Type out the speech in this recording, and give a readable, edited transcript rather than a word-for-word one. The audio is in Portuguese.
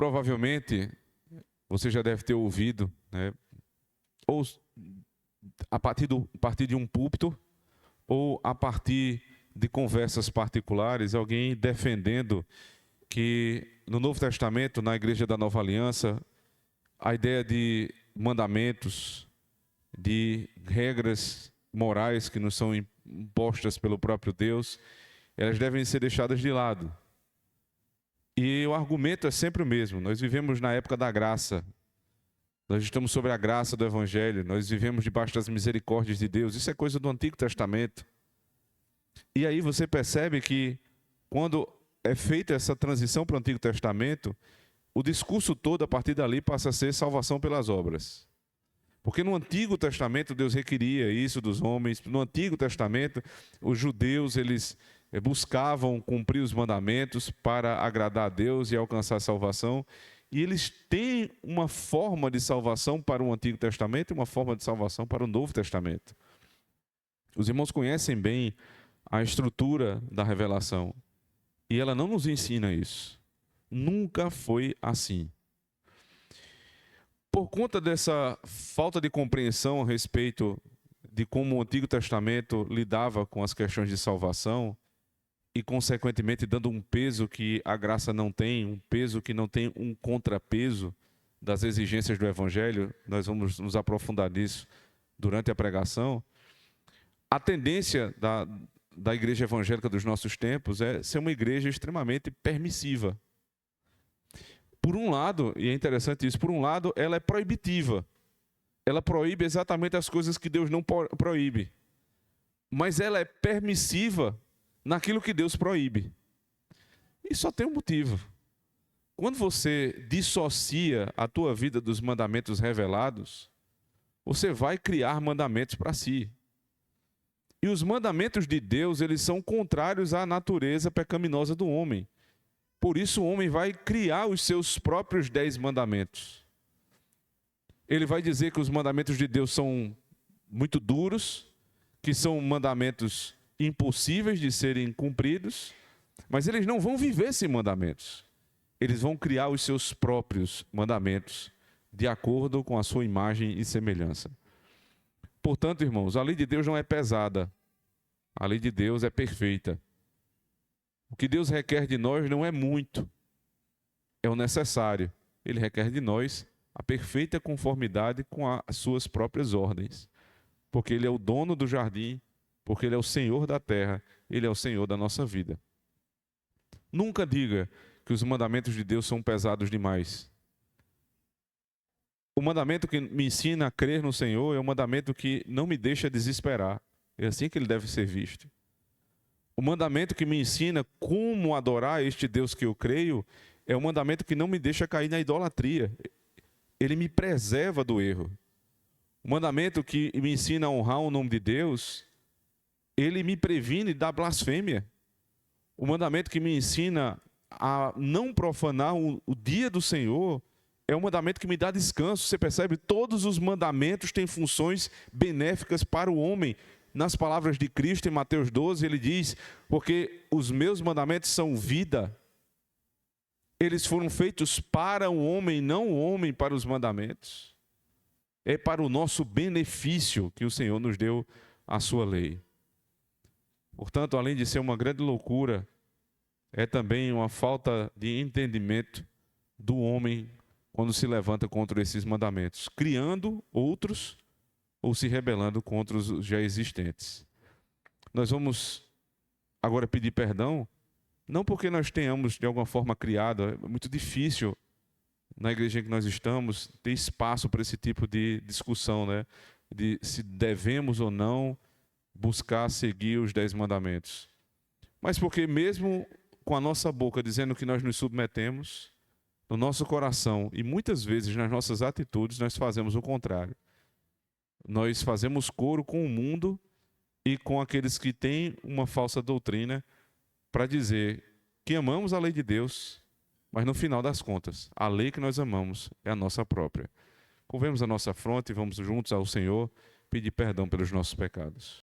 provavelmente você já deve ter ouvido, né, ou a partir de um púlpito, ou a partir de conversas particulares, alguém defendendo que no Novo Testamento, na Igreja da Nova Aliança, a ideia de mandamentos, de regras morais que nos são impostas pelo próprio Deus, elas devem ser deixadas de lado. E o argumento é sempre o mesmo. Nós vivemos na época da graça. Nós estamos sob a graça do Evangelho. Nós vivemos debaixo das misericórdias de Deus. Isso é coisa do Antigo Testamento. E aí você percebe que quando é feita essa transição para o Antigo Testamento, o discurso todo a partir dali passa a ser salvação pelas obras. Porque no Antigo Testamento Deus requeria isso dos homens. No Antigo Testamento os judeus eles buscavam cumprir os mandamentos para agradar a Deus e alcançar a salvação. E eles têm uma forma de salvação para o Antigo Testamento e uma forma de salvação para o Novo Testamento. Os irmãos conhecem bem a estrutura da revelação. E ela não nos ensina isso. Nunca foi assim. Por conta dessa falta de compreensão a respeito de como o Antigo Testamento lidava com as questões de salvação e, consequentemente, dando um peso que a graça não tem, um peso que não tem um contrapeso das exigências do Evangelho, nós vamos nos aprofundar nisso durante a pregação. A tendência da igreja evangélica dos nossos tempos é ser uma igreja extremamente permissiva. Por um lado, e é interessante isso, por um lado ela é proibitiva. Ela proíbe exatamente as coisas que Deus não proíbe. Mas ela é permissiva naquilo que Deus proíbe. E só tem um motivo. Quando você dissocia a tua vida dos mandamentos revelados, você vai criar mandamentos para si. E os mandamentos de Deus, eles são contrários à natureza pecaminosa do homem. Por isso o homem vai criar os seus próprios 10 mandamentos. Ele vai dizer que os mandamentos de Deus são muito duros, que são mandamentos impossíveis de serem cumpridos, mas eles não vão viver esses mandamentos. Eles vão criar os seus próprios mandamentos, de acordo com a sua imagem e semelhança. Portanto, irmãos, a lei de Deus não é pesada. A lei de Deus é perfeita. O que Deus requer de nós não é muito, é o necessário. Ele requer de nós a perfeita conformidade com as suas próprias ordens. Porque Ele é o dono do jardim, porque Ele é o Senhor da terra, Ele é o Senhor da nossa vida. Nunca diga que os mandamentos de Deus são pesados demais. O mandamento que me ensina a crer no Senhor é um mandamento que não me deixa desesperar. É assim que ele deve ser visto. O mandamento que me ensina como adorar este Deus que eu creio é um mandamento que não me deixa cair na idolatria. Ele me preserva do erro. O mandamento que me ensina a honrar o nome de Deus, ele me previne da blasfêmia. O mandamento que me ensina a não profanar o dia do Senhor é um mandamento que me dá descanso. Você percebe? Todos os mandamentos têm funções benéficas para o homem. Nas palavras de Cristo, em Mateus 12, ele diz, porque os meus mandamentos são vida. Eles foram feitos para o homem, não o homem para os mandamentos. É para o nosso benefício que o Senhor nos deu a sua lei. Portanto, além de ser uma grande loucura, é também uma falta de entendimento do homem quando se levanta contra esses mandamentos, criando outros ou se rebelando contra os já existentes. Nós vamos agora pedir perdão, não porque nós tenhamos de alguma forma criado, é muito difícil na igreja em que nós estamos ter espaço para esse tipo de discussão, né? De se devemos ou não buscar seguir os 10 mandamentos. Mas porque mesmo com a nossa boca dizendo que nós nos submetemos, no nosso coração e muitas vezes nas nossas atitudes nós fazemos o contrário. Nós fazemos coro com o mundo e com aqueles que têm uma falsa doutrina para dizer que amamos a lei de Deus, mas no final das contas, a lei que nós amamos é a nossa própria. Curvemos a nossa fronte e vamos juntos ao Senhor pedir perdão pelos nossos pecados.